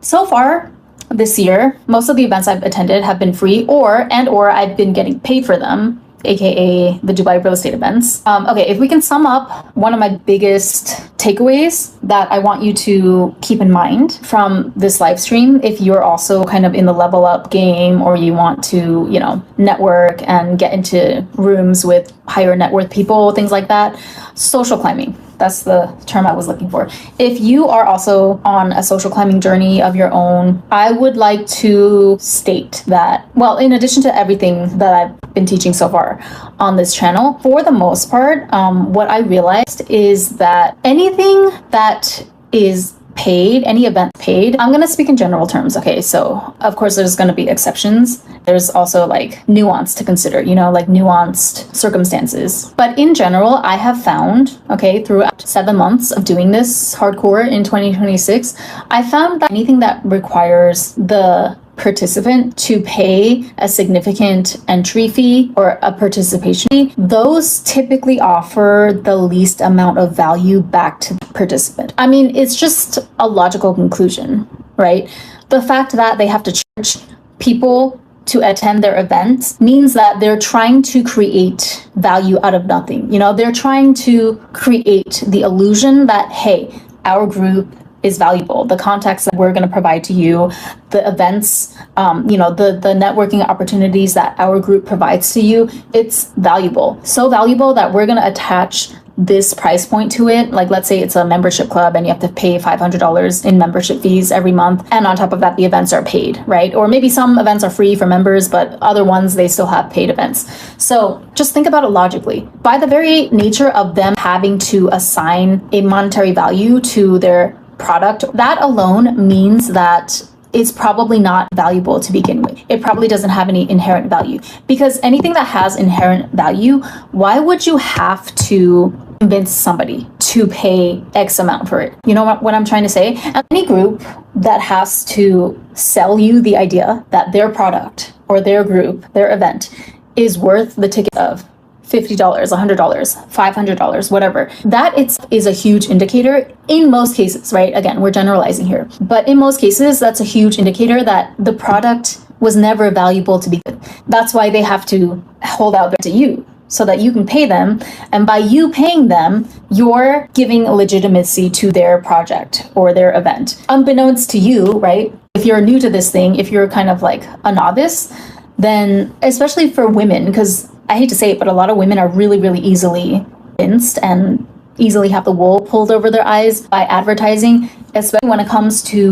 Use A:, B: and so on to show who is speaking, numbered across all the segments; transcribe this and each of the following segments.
A: So far this year, most of the events I've attended have been free or I've been getting paid for them, aka the Dubai real estate events. Okay, if we can sum up one of my biggest takeaways that I want you to keep in mind from this live stream, if you're also kind of in the level up game or you want to, network and get into rooms with higher net worth people, things like that, social climbing. That's the term I was looking for. If you are also on a social climbing journey of your own, I would like to state that, well, in addition to everything that I've been teaching so far on this channel, for the most part, what I realized is that anything that is paid, any event paid, I'm going to speak in general terms. Okay, so of course there's going to be exceptions. There's also like nuance to consider, like nuanced circumstances. But in general, I have found, okay, throughout 7 months of doing this hardcore in 2026, I found that anything that requires the participant to pay a significant entry fee or a participation fee, those typically offer the least amount of value back to the participant. I mean, it's just a logical conclusion, right? The fact that they have to charge people to attend their events means that they're trying to create value out of nothing. They're trying to create the illusion that, hey, our group is valuable. The contacts that we're going to provide to you, the events, the networking opportunities that our group provides to you, it's valuable. So valuable that we're going to attach this price point to it. Like, let's say it's a membership club and you have to pay $500 in membership fees every month. And on top of that, the events are paid, right? Or maybe some events are free for members, but other ones, they still have paid events. So just think about it logically. By the very nature of them having to assign a monetary value to their product, that alone means that it's probably not valuable to begin with. It probably doesn't have any inherent value, because anything that has inherent value, why would you have to convince somebody to pay X amount for it? You know what I'm trying to say? Any group that has to sell you the idea that their product or their group, their event is worth the ticket of $50, $100, $500, whatever. That is a huge indicator in most cases, right? Again, we're generalizing here. But in most cases, that's a huge indicator that the product was never valuable to begin with. That's why they have to hold out to you so that you can pay them. And by you paying them, you're giving legitimacy to their project or their event. Unbeknownst to you, right? If you're new to this thing, if you're kind of like a novice, then especially for women, because I hate to say it, but a lot of women are really, really easily convinced and easily have the wool pulled over their eyes by advertising, especially when it comes to,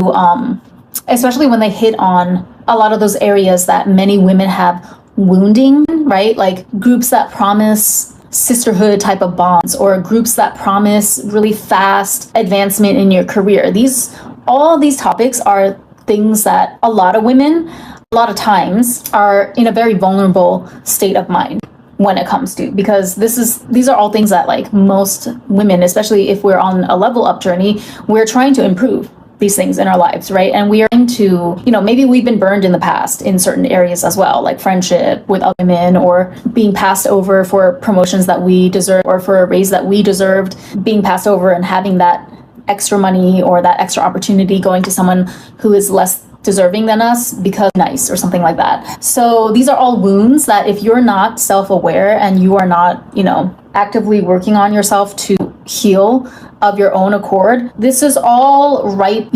A: especially when they hit on a lot of those areas that many women have wounding, right? Like groups that promise sisterhood type of bonds, or groups that promise really fast advancement in your career. All these topics are things that a lot of women, a lot of times, are in a very vulnerable state of mind when it comes to, because these are all things that, like, most women, especially if we're on a level up journey, we're trying to improve these things in our lives, right? And we are into, maybe we've been burned in the past in certain areas as well, like friendship with other women, or being passed over for promotions that we deserve, or for a raise that we deserved, being passed over and having that extra money or that extra opportunity going to someone who is less deserving than us because nice or something like that. So these are all wounds that if you're not self-aware and you are not, actively working on yourself to heal of your own accord, this is all right,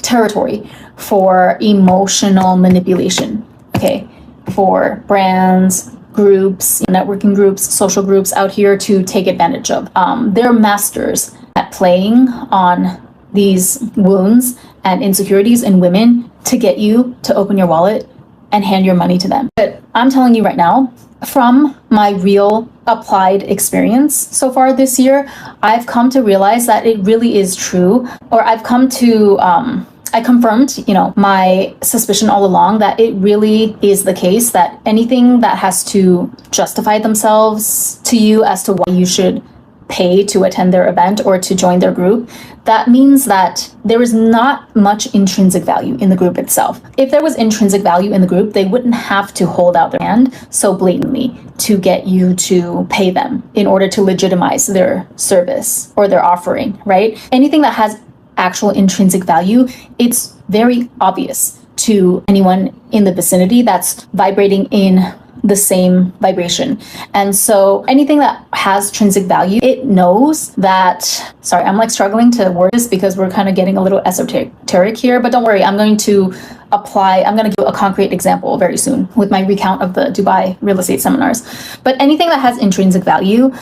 A: territory for emotional manipulation, okay? For brands, groups, networking groups, social groups out here to take advantage of. They're masters at playing on these wounds and insecurities in women to get you to open your wallet and hand your money to them. But I'm telling you right now, from my real applied experience so far this year, I've come to realize that it really is true, or I've come to, I confirmed, my suspicion all along that it really is the case that anything that has to justify themselves to you as to why you should pay to attend their event or to join their group, that means that there is not much intrinsic value in the group itself. If there was intrinsic value in the group, they wouldn't have to hold out their hand so blatantly to get you to pay them in order to legitimize their service or their offering, right? Anything that has actual intrinsic value, it's very obvious to anyone in the vicinity that's vibrating in the same vibration. And so anything that has intrinsic value, it knows that, sorry, I'm like struggling to word this because we're kind of getting a little esoteric here, but don't worry, I'm going to give a concrete example very soon with my recount of the Dubai real estate seminars. But anything that has intrinsic value,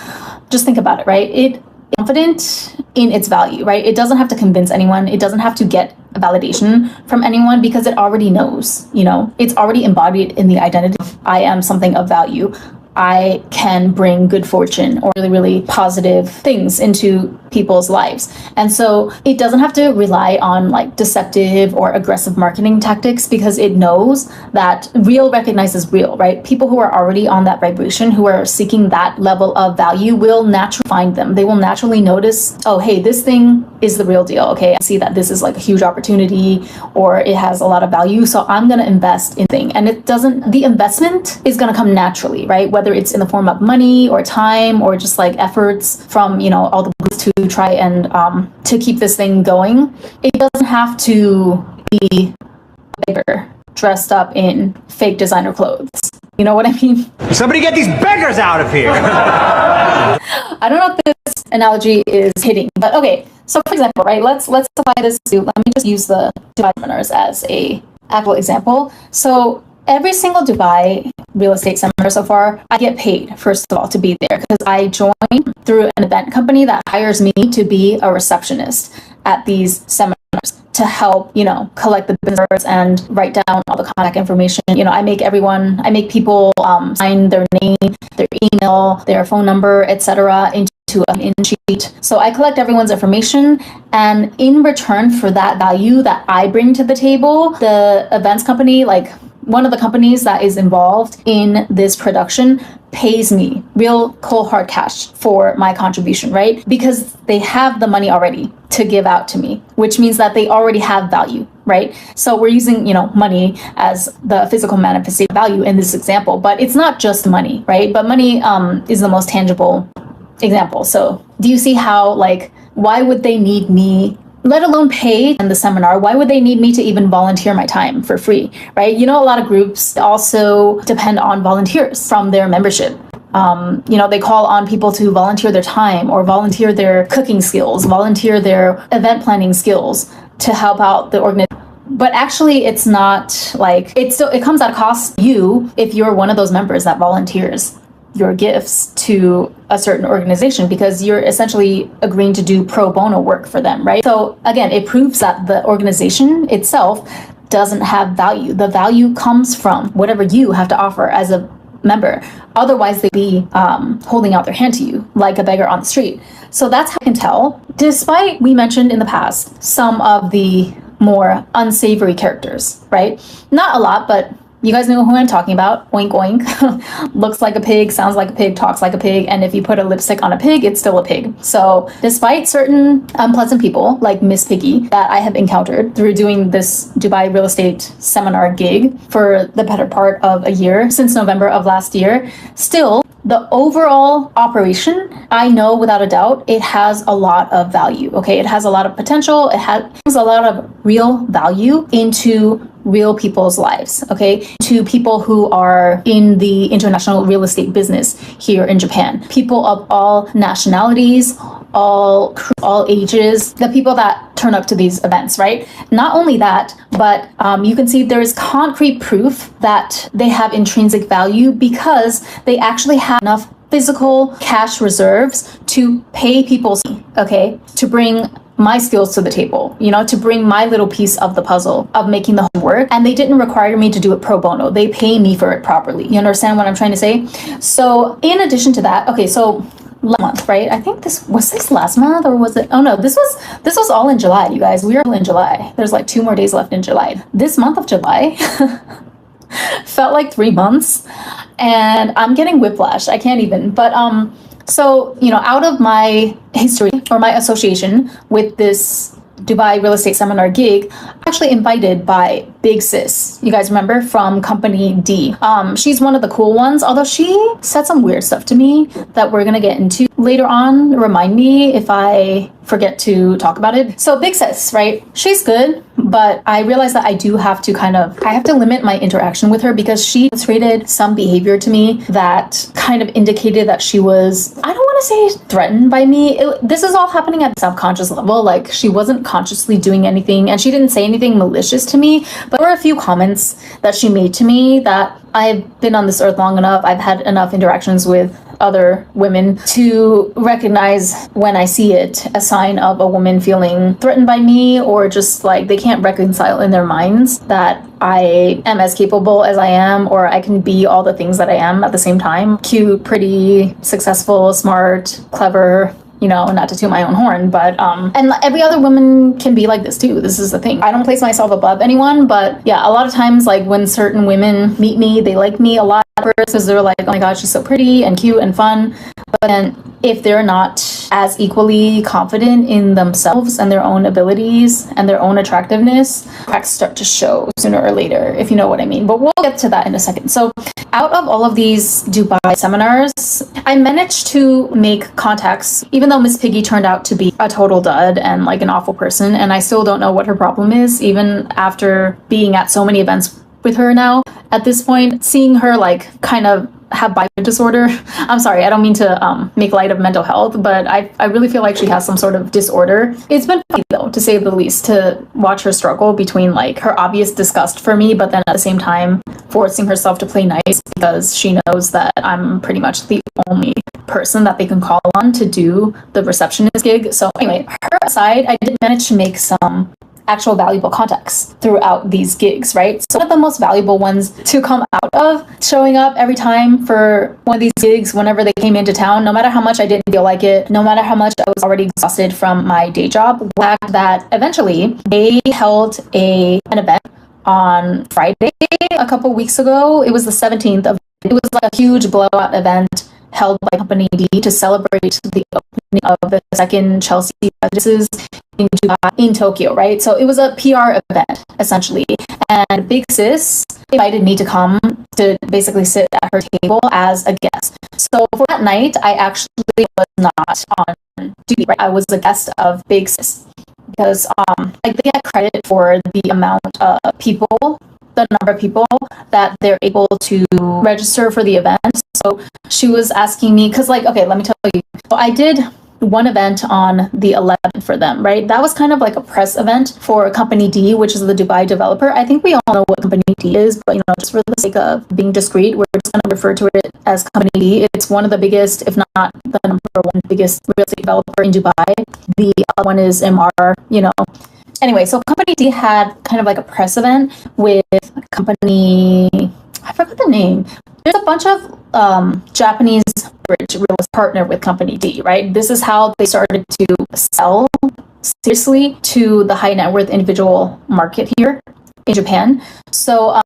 A: just think about it, right? It confident in its value, right? It doesn't have to convince anyone. It doesn't have to get a validation from anyone because it already knows, it's already embodied in the identity of I am something of value. I can bring good fortune or really, really positive things into people's lives. And so it doesn't have to rely on like deceptive or aggressive marketing tactics because it knows that real recognizes real, right? People who are already on that vibration, who are seeking that level of value will naturally find them. They will naturally notice, oh, hey, this thing is the real deal. Okay, I see that this is like a huge opportunity or it has a lot of value. So I'm going to invest in thing. And the investment is going to come naturally, right? Whether it's in the form of money or time or just like efforts from, all the groups to try and to keep this thing going. It doesn't have to be bigger, dressed up in fake designer clothes. You know what I mean?
B: Somebody get these beggars out of here.
A: I don't know if this analogy is hitting, but okay. So for example, right, let's apply this to, let me just use the Dubai seminars as a actual example. So every single Dubai real estate seminar so far, I get paid, first of all, to be there because I joined through an event company that hires me to be a receptionist at these seminars to help, collect the business cards and write down all the contact information. I make people sign their name, their email, their phone number, etc. into an in sheet. So I collect everyone's information, and in return for that value that I bring to the table, the events company, like one of the companies that is involved in this production, pays me real cold hard cash for my contribution, right? Because they have the money already to give out to me, which means that they already have value, right? So we're using, money as the physical manifestation value in this example, but it's not just money, right? But money is the most tangible example. So do you see how, why would they need me, let alone pay in the seminar? Why would they need me to even volunteer my time for free, right? A lot of groups also depend on volunteers from their membership. They call on people to volunteer their time or volunteer their cooking skills, volunteer their event planning skills to help out the organization. But actually, it's not it comes at a cost to you if you're one of those members that volunteers your gifts to a certain organization because you're essentially agreeing to do pro bono work for them, right? So again, it proves that the organization itself doesn't have value. The value comes from whatever you have to offer as a member. Otherwise, they'd be holding out their hand to you like a beggar on the street. So that's how I can tell, despite we mentioned in the past some of the more unsavory characters, right? Not a lot, but you guys know who I'm talking about. Oink oink. Looks like a pig, sounds like a pig, talks like a pig, and if you put a lipstick on a pig, it's still a pig. So despite certain unpleasant people like Miss Piggy that I have encountered through doing this Dubai real estate seminar gig for the better part of a year, since November of last year, still the overall operation, I know without a doubt, it has a lot of value, okay? It has a lot of potential. It has a lot of real value into real people's lives, okay? To people who are in the international real estate business here in Japan. People of all nationalities, all ages, the people that turn up to these events, right? Not only that, but you can see there is concrete proof that they have intrinsic value because they actually have enough physical cash reserves to pay people, okay, to bring my skills to the table, to bring my little piece of the puzzle of making the whole work. And they didn't require me to do it pro bono. They pay me for it properly. You understand what I'm trying to say? So in addition to that, okay, so last month, right? I think this last month, or was it? Oh no, this was all in July, you guys. We are in July. There's 2 more days left in July. This month of July felt like 3 months, and I'm getting whiplash. I can't even. But so out of my history or my association with this Dubai real estate seminar gig, actually invited by Big Sis. You guys remember from Company D. She's one of the cool ones, although she said some weird stuff to me that we're gonna get into later on. Remind me if I forget to talk about it. So Big Sis, right? She's good, but I realized that I do have to I have to limit my interaction with her because she demonstrated some behavior to me that kind of indicated that she was, I don't want to say threatened by me. This is all happening at the subconscious level. Like, she wasn't consciously doing anything and she didn't say anything malicious to me, but there were a few comments that she made to me that I've been on this earth long enough. I've had enough interactions with other women to recognize when I see it a sign of a woman feeling threatened by me, or just like they can't reconcile in their minds that I am as capable as I am, or I can be all the things that I am at the same time. Cute, pretty, successful, smart, clever, you know, not to toot my own horn, but and every other woman can be like this too. This is the thing. I don't place myself above anyone, but yeah, a lot of times, like when certain women meet me, they like me a lot at first because they're like, oh my god, she's so pretty and cute and fun. But then if they're not as equally confident in themselves and their own abilities and their own attractiveness, cracks start to show sooner or later, if you know what I mean. But we'll get to that in a second. So out of all of these Dubai seminars, I managed to make contacts, even though Miss Piggy turned out to be a total dud and like an awful person, and I still don't know what her problem is, even after being at so many events with her now. At this point, seeing her like kind of have bipolar disorder. I'm sorry, I don't mean to make light of mental health, but I really feel like she has some sort of disorder. It's been funny though, to say the least, to watch her struggle between like her obvious disgust for me, but then at the same time forcing herself to play nice because she knows that I'm pretty much the only person that they can call on to do the receptionist gig. So anyway, her aside, I did manage to make some actual valuable contacts throughout these gigs, right? So one of the most valuable ones to come out of showing up every time for one of these gigs whenever they came into town, no matter how much I didn't feel like it, no matter how much I was already exhausted from my day job, the fact that eventually they held an event on Friday a couple weeks ago. It was the 17th of, it was like a huge blowout event held by Company D to celebrate the opening of the second Chelsea residences in Dubai, in Tokyo, right? So it was a PR event, essentially. And Big Sis invited me to come to basically sit at her table as a guest. So for that night, I actually was not on duty, right? I was a guest of Big Sis because like they get credit for the amount of people, the number of people that they're able to register for the event. So she was asking me, because like, okay, let me tell you. So I did one event on the 11th for them, right? That was kind of like a press event for Company D, which is the Dubai developer. I think we all know what Company D is, but you know, just for the sake of being discreet, we're just going to refer to it as Company D. It's one of the biggest, if not the number one biggest real estate developer in Dubai. The other one is MR, you know. Anyway, so Company D had kind of like a press event with Company, I forgot the name. There's a bunch of Japanese bridge real estate partner with Company D, right? This is how they started to sell seriously to the high net worth individual market here in Japan. So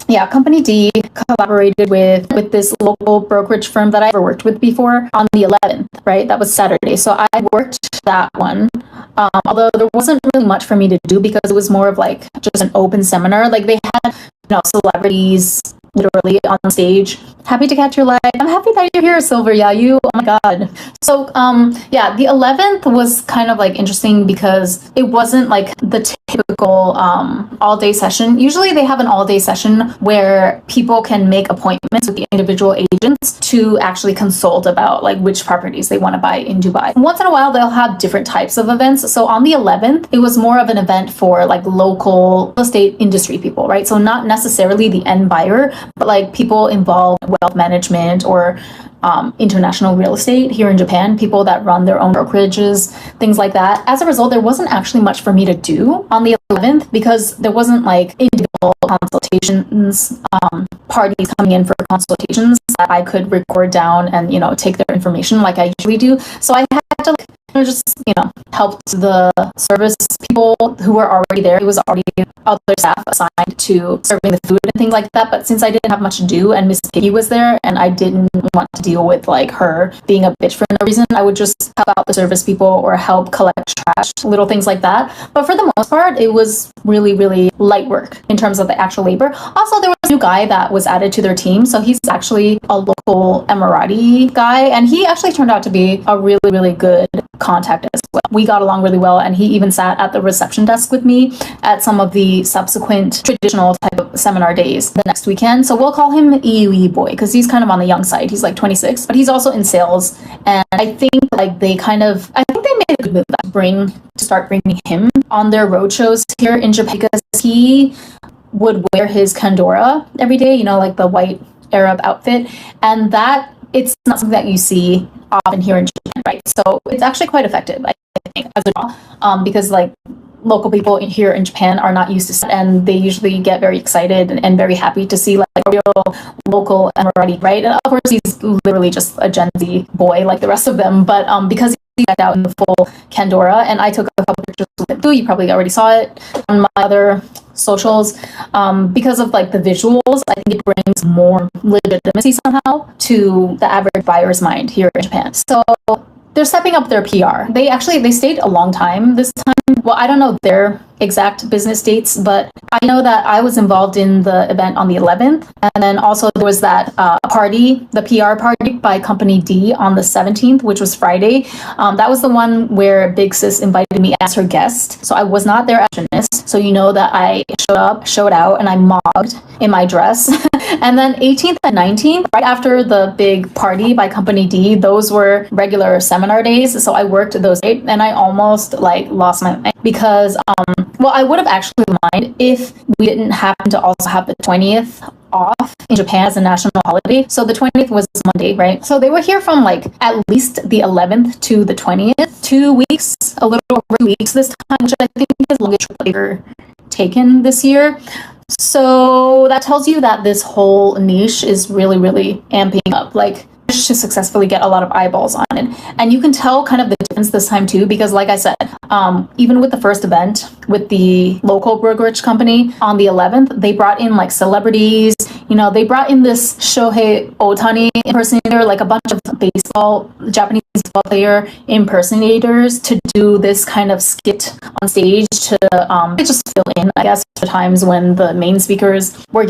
A: yeah, Company D collaborated with this local brokerage firm that I ever worked with before on the 11th, right? That was Saturday. So I worked that one. Although there wasn't really much for me to do because it was more of like just an open seminar. Like they had, you know, celebrities literally on stage. Happy to catch your light. I'm happy that you're here, Silver. Yeah, you. Oh my god. So yeah, the 11th was kind of like interesting because it wasn't like the typical all-day session. Usually they have an all-day session where people can make appointments with the individual agents to actually consult about like which properties they want to buy in Dubai. Once in a while they'll have different types of events. So on the 11th, it was more of an event for like local real estate industry people, right? So not necessarily the end buyer, but like people involved in wealth management or international real estate here in Japan, people that run their own brokerages, things like that. As a result, there wasn't actually much for me to do on the 11th because there wasn't like individual consultations, parties coming in for consultations that I could record down and, you know, take their information like I usually do. So I had to like just, helped the service people who were already there. It was already other staff assigned to serving the food and things like that. But since I didn't have much to do and Miss Piggy was there and I didn't want to deal with like her being a bitch for no reason, I would just help out the service people or help collect trash, little things like that. But for the most part, it was really, really light work in terms of the actual labor. Also, there was a new guy that was added to their team. So he's actually a local Emirati guy, and he actually turned out to be a really, really good contact as well. We got along really well, and he even sat at the reception desk with me at some of the subsequent traditional type of seminar days the next weekend. So we'll call him EUE boy because he's kind of on the young side. He's like 26, but he's also in sales. And I think like they made a good move to start bringing him on their roadshows here in Japan, because he would wear his kandora every day, like the white Arab outfit, and that it's not something that you see often here in Japan, right? So it's actually quite effective, I think, as well, because like local people here in Japan are not used to it, and they usually get very excited and very happy to see like a real local Emirati, right? And of course, he's literally just a Gen Z boy like the rest of them, but because he decked out in the full kandora, and I took a couple pictures with him too. You probably already saw it on my other socials. Because of like the visuals, I think it brings more legitimacy somehow to the average buyer's mind here in Japan. So they're stepping up their PR. They stayed a long time this time. Well, I don't know their exact business dates, but I know that I was involved in the event on the 11th. And then also there was that party, the PR party by Company D on the 17th, which was Friday. That was the one where Big Sis invited me as her guest. So I was not there as a gymnast. So you know that I showed out, and I mogged in my dress. And then 18th and 19th, right after the big party by Company D, those were regular seminar days. So I worked those days, and I almost like lost my mind because I would have actually minded if we didn't happen to also have the 20th off in Japan as a national holiday. So the 20th was Monday, right? So they were here from like at least the 11th to the 20th, 2 weeks, a little over 2 weeks this time, which I think is the longest trip ever taken this year. So that tells you that this whole niche is really, really amping up. Like to successfully get a lot of eyeballs on it. And you can tell kind of the difference this time too, because like I said, even with the first event with the local brokerage company on the 11th, they brought in like celebrities, they brought in this Shohei Ohtani impersonator, like a bunch of Japanese baseball player impersonators to do this kind of skit on stage to just fill in, I guess, for times when the main speakers were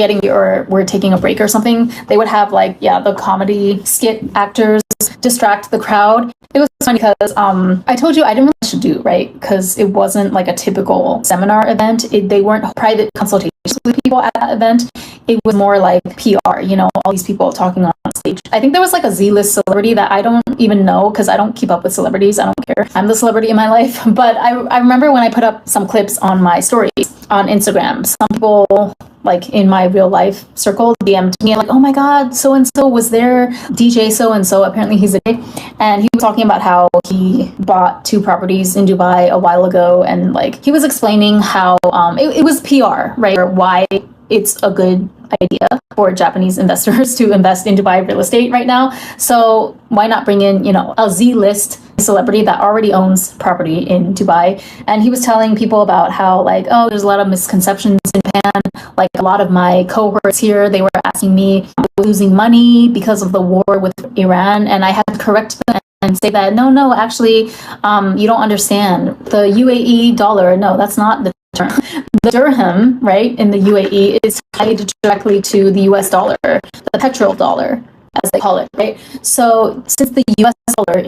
A: were taking a break or something. They would have like, the comedy skit actors distract the crowd. It was funny because I told you I didn't really know what to do, right? Because it wasn't like a typical seminar event. They weren't private consultations with people at that event. It was more like PR, all these people talking on stage. I think there was like a Z-list celebrity that I don't even know because I don't keep up with celebrities. I don't care. I'm the celebrity in my life. But I remember when I put up some clips on my stories on Instagram, some people like in my real life circle DM'd me like, oh my God, so-and-so was there, DJ so-and-so, apparently he's a DJ. And he was talking about how he bought 2 properties in Dubai a while ago. And like, he was explaining how it was PR, right? Or why it's a good idea for Japanese investors to invest in Dubai real estate right now. So why not bring in, a Z-list celebrity that already owns property in Dubai? And he was telling people about how like, oh, there's a lot of misconceptions in Japan. Like a lot of my cohorts here, they were asking me, losing money because of the war with Iran. And I had to correct them and say that, no, actually, you don't understand. The UAE dollar, no, that's not the term. The dirham, right, in the UAE is tied directly to the US dollar, the petrol dollar, as they call it, right? So since the US dollar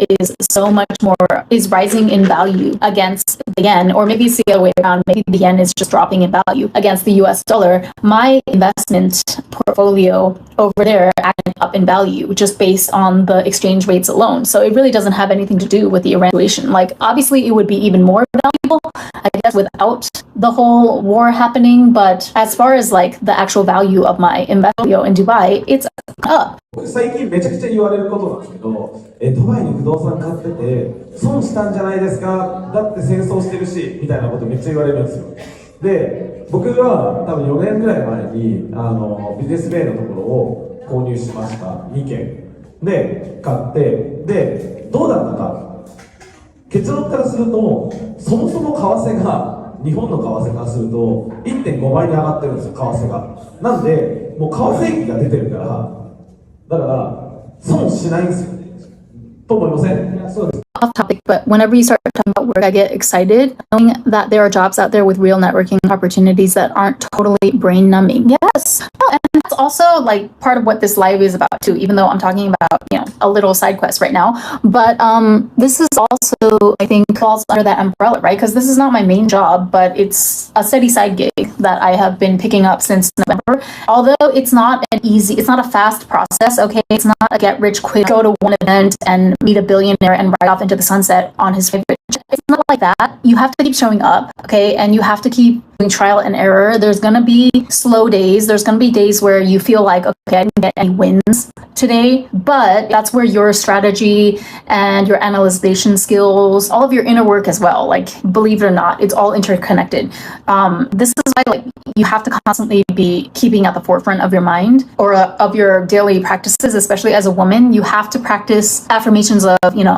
A: is rising in value against the yen, or maybe it's the other way around, maybe the yen is just dropping in value against the US dollar, my investment portfolio over there added up in value just based on the exchange rates alone. So it really doesn't have anything to do with the Iran situation. Like obviously it would be even more valuable, I guess, without the whole war happening. But as far as like the actual value of my investment in Dubai, it's up.
C: 最近めちゃくちゃ言われることなんですけど、ドバイに不動産買ってて損したんじゃないですか、だって戦争してるしみたいなことめっちゃ言われるんですよ。で、僕は多分4年ぐらい前にビジネスベイのところを購入しました。2軒で買って、でどうだったか、結論からすると、そもそも為替が日本の為替からすると 1.5 倍に上がってるんですよ、為替が。なんでもう為替益が出てるから、だから損しないんですよと思いません？そうです。
A: Off topic, but whenever you start talking about work, I get excited knowing that there are jobs out there with real networking opportunities that aren't totally brain numbing. Yes. Oh, and that's also like part of what this live is about too, even though I'm talking about, a little side quest right now. But this is also, I think, falls under that umbrella, right? Because this is not my main job, but it's a steady side gig that I have been picking up since November. Although it's not a fast process, okay? It's not a get rich quick, go to one event and meet a billionaire and ride off into the sunset on his favorite. It's not like that. You have to keep showing up, okay? And you have to keep doing trial and error. There's gonna be slow days. There's gonna be days where you feel like, okay, I didn't get any wins today, but that's where your strategy and your analyzation skills, all of your inner work as well, like, believe it or not, it's all interconnected. This is why, like, you have to constantly be keeping at the forefront of your mind or of your daily practices, especially as a woman. You have to practice affirmations of,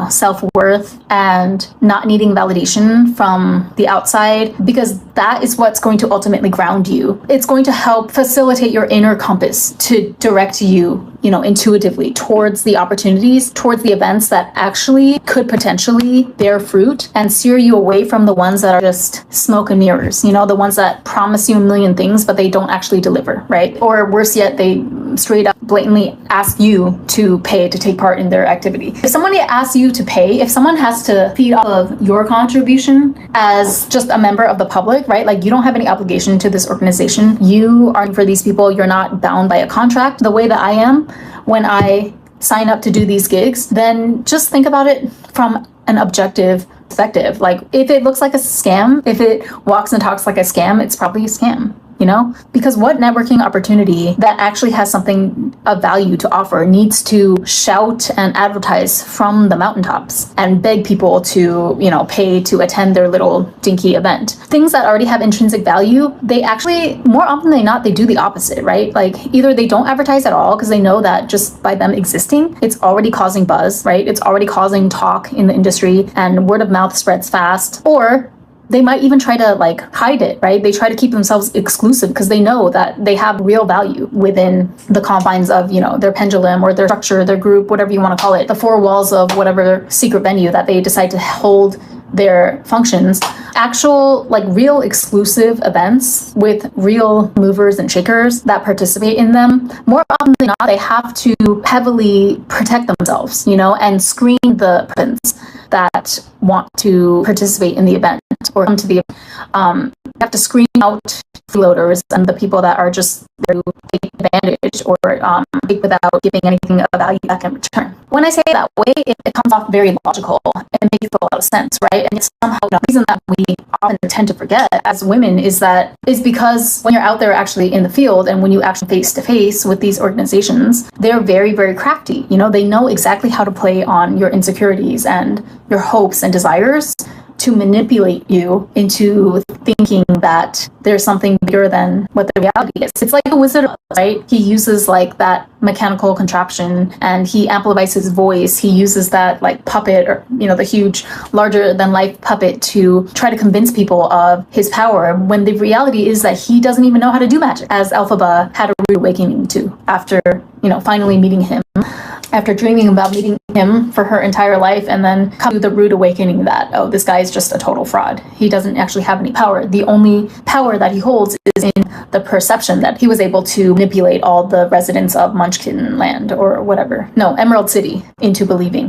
A: self-worth and not needing validation from the outside, because that is what's going to ultimately ground you. It's going to help facilitate your inner compass to direct you, intuitively towards the opportunities, towards the events that actually could potentially bear fruit, and steer you away from the ones that are just smoke and mirrors, the ones that promise you a million things, but they don't actually deliver, right? Or worse yet, they straight up blatantly ask you to pay to take part in their activity. If somebody asks you to pay, if someone has to feed off of your contribution as just a member of the public, right? Like, you don't have any obligation to this organization. You are for these people. You're not bound by a contract the way that I am when I sign up to do these gigs. Then just think about it from an objective perspective. Like, if it looks like a scam, if it walks and talks like a scam, it's probably a scam. Because what networking opportunity that actually has something of value to offer needs to shout and advertise from the mountaintops and beg people to, pay to attend their little dinky event? Things that already have intrinsic value, they actually, more often than not, they do the opposite, right? Like, either they don't advertise at all because they know that just by them existing, it's already causing buzz, right? It's already causing talk in the industry and word of mouth spreads fast, or they might even try to hide it, right? They try to keep themselves exclusive because they know that they have real value within the confines of, their pendulum or their structure, their group, whatever you want to call it, the four walls of whatever secret venue that they decide to hold their functions. Actual, real exclusive events with real movers and shakers that participate in them, more often than not, they have to heavily protect themselves, and screen the participants that want to participate in the event or come to the event. You have to screen out freeloaders and the people that are just there to take advantage or take without giving anything of value back in return. When I say it that way, it comes off very logical and makes a lot of sense, right? And it's somehow the reason that we often tend to forget as women is because when you're out there actually in the field and when you actually face to face with these organizations, they're very, very crafty. They know exactly how to play on your insecurities and your hopes and desires to manipulate you into thinking that there's something bigger than what the reality is. It's like a wizard, right? He uses that mechanical contraption and he amplifies his voice. He uses that puppet or, the huge, larger than life puppet to try to convince people of his power, when the reality is that he doesn't even know how to do magic, as Elphaba had a rude awakening to after, finally meeting him. After dreaming about meeting him for her entire life and then come to the rude awakening that, oh, this guy is just a total fraud. He doesn't actually have any power. The only power that he holds is in the perception that he was able to manipulate all the residents of Munchkin Land or whatever. No, Emerald City into believing